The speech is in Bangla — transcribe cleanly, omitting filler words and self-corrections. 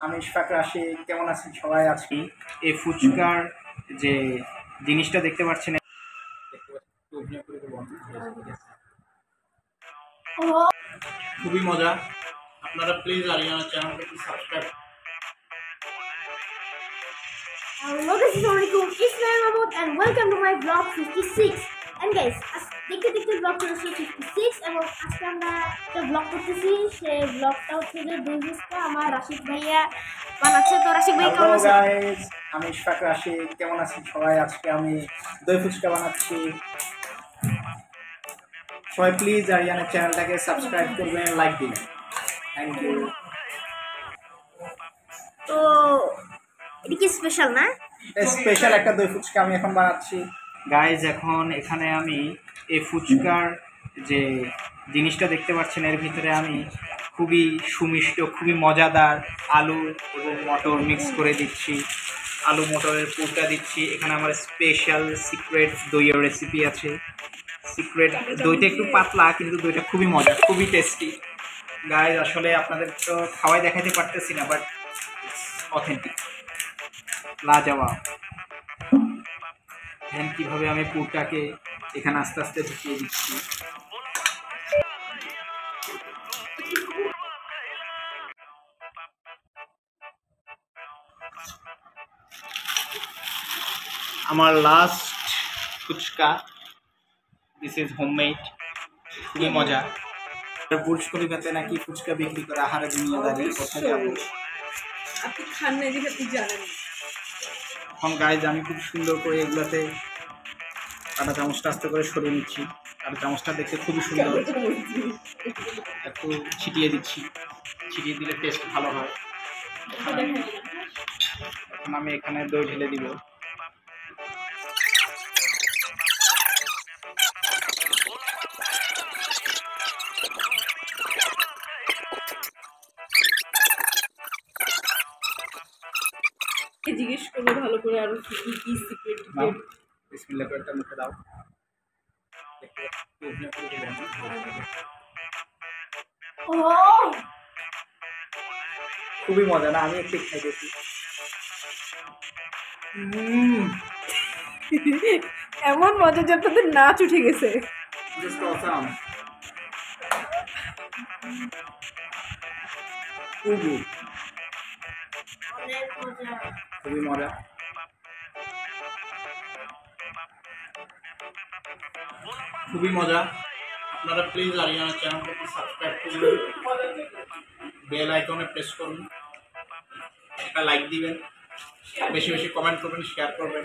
আমি ইশফাক রাশি। কেমন আছেন সবাই? আজকে এই ফুচকার যে জিনিসটা দেখতে পাচ্ছেন, খুবই মজা। আপনারা প্লিজ আরিয়ানা চ্যানেলটাকে subscribe. Hello guys, Assalamualaikum. It's me Mahmoud and welcome to my vlog 56. And guys, দেখতে দেখতে vlog চলছে 56 এবং আজকে আমরা একটা vlog করতেছি। সেই vlogটা হচ্ছে যে দুই ফুচকা আমার রাশিদ ভাইয়া বানাচ্ছে। তো রাশিদ ভাই কেমন আছেন? গাইস, আমি ইশফাক রাশি। কেমন আছেন সবাই? আজকে আমি দই ফুচকা বানাচ্ছি। সবাই প্লিজ আরিয়ানা চ্যানেলটাকে সাবস্ক্রাইব করবেন, লাইক দিবেন। Thank you. তো এটা কি স্পেশাল না? স্পেশাল একটা দই ফুচকা আমি এখন বানাচ্ছি। গাইজ, এখন এখানে আমি এই ফুচকার যে জিনিসটা দেখতে পাচ্ছেন, এর ভিতরে আমি খুবই সুমিষ্ট, খুবই মজাদার আলু এবং মটর মিক্স করে দিচ্ছি। আলু মটরের পুরটা দিচ্ছি। এখানে আমার স্পেশাল সিক্রেট দইয়ের রেসিপি আছে। সিক্রেট দইটা একটু পাতলা, কিন্তু দইটা খুবই মজা, খুবই টেস্টি। গাইজ, আসলে আপনাদের তো খাওয়াই দেখাতে পারতেছি না, বাট অথেন্টিক, লাজবাব। দেখেন কীভাবে আমি পুরটাকে এখানে আস্তে আস্তে ঢুকিয়ে দিচ্ছি। আমার last fuchka, this is homemade, খুবই মজা। বুর্জ খলিফাতে নাকি ফুচকা বিক্রি করে আহারে দুনিয়াদারি, কোথায় যাবো? আপনি খান না দেখে আপনি জানেন। এখন গাইজ আমি খুব সুন্দর করে এগুলোতে কাঁটা চামচটা আস্তে করে সরিয়ে নিচ্ছি। কাঁটা চামচটা দেখতে খুবই সুন্দর। একটু ছিটিয়ে দিচ্ছি, ছিটিয়ে দিলে টেস্ট ভালো হয়। এখন আমি এখানে দই ঢেলে দিব। জিজ্ঞেস করবো ভালো করে আরো কি কি সিক্রেট। বিসমিল্লাহ করে একটা মুখে দাও। খুবই মজা না? আমি একটু খাইতেছি। এমন মজা যে আপনাদের নাচ উঠে গেছে। Just awesome. খুবই খুবই মজা। খুবই মজা। আপনারা প্লিজ আরিয়ানা চ্যানেলটাকে সাবস্ক্রাইব করবেন, বেল আইকনে প্রেস করুন, একটা লাইক দিবেন, বেশি বেশি কমেন্ট করবেন, শেয়ার করবেন।